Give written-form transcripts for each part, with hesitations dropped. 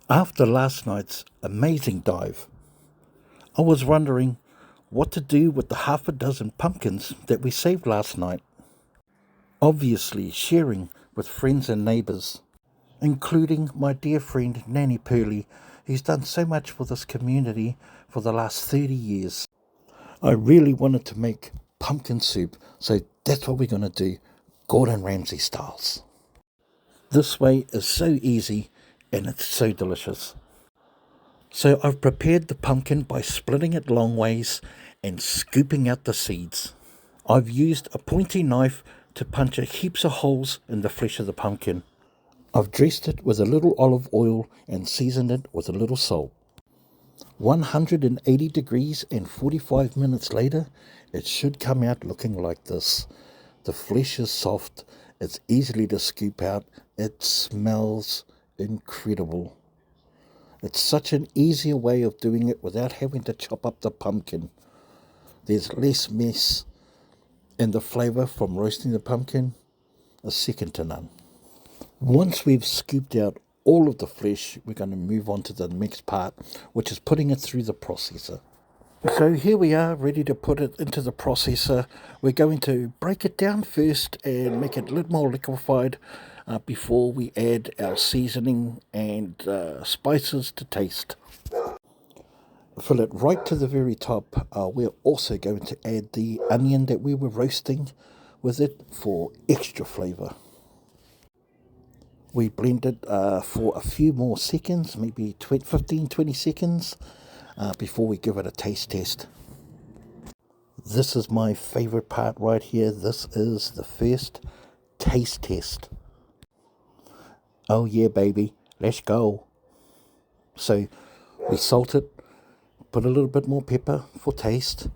After last night's amazing dive, I was wondering what to do with the half a dozen pumpkins that we saved last night. Obviously, sharing with friends and neighbours, including my dear friend Nanny Pearly, who's done so much for this community for the last 30 years. I really wanted to make pumpkin soup, so that's what we're going to do, Gordon Ramsay styles. This way is so easy and it's so delicious. So I've prepared the pumpkin by splitting it long ways and scooping out the seeds. I've used a pointy knife to punch a heaps of holes in the flesh of the pumpkin. I've dressed it with a little olive oil and seasoned it with a little salt. 180 degrees and 45 minutes later, it should come out looking like this. The flesh is soft, it's easily to scoop out, it smells incredible. It's such an easier way of doing it without having to chop up the pumpkin. There's less mess, and the flavour from roasting the pumpkin is second to none. Once we've scooped out all of the flesh, we're going to move on to the next part, which is putting it through the processor. So here we are, ready to put it into the processor. We're going to break it down first and make it a little more liquefied before we add our seasoning and spices to taste. Fill it right to the very top. We're also going to add the onion that we were roasting with it for extra flavour. We blend it for a few more seconds, maybe 15-20 seconds, before we give it a taste test. This is my favourite part right here. This is the first taste test. Oh yeah, baby, let's go. So we salt it, put a little bit more pepper for taste,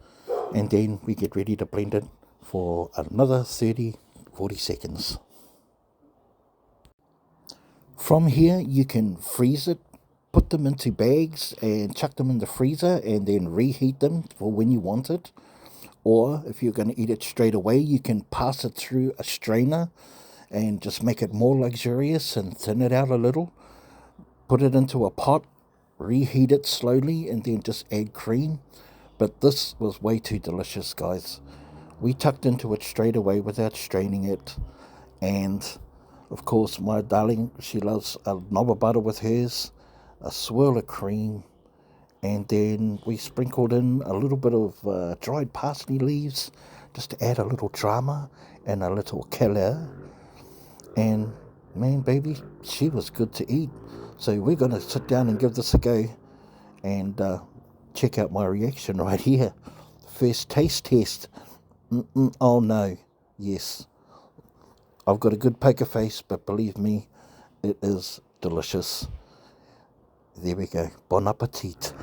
and then we get ready to blend it for another 30-40 seconds. From here you can freeze it, put them into bags and chuck them in the freezer and then reheat them for when you want it. Or if you're going to eat it straight away, you can pass it through a strainer and just make it more luxurious and thin it out a little. Put it into a pot, reheat it slowly, and then just add cream. But this was way too delicious, guys. We tucked into it straight away without straining it. And, of course, my darling, she loves a knob of butter with hers, a swirl of cream, and then we sprinkled in a little bit of dried parsley leaves just to add a little drama and a little colour. And man, baby, she was good to eat. So we're going to sit down and give this a go and check out my reaction right here. First taste test. Oh no, yes. I've got a good poker face, but believe me, it is delicious. There we go. Bon appetit.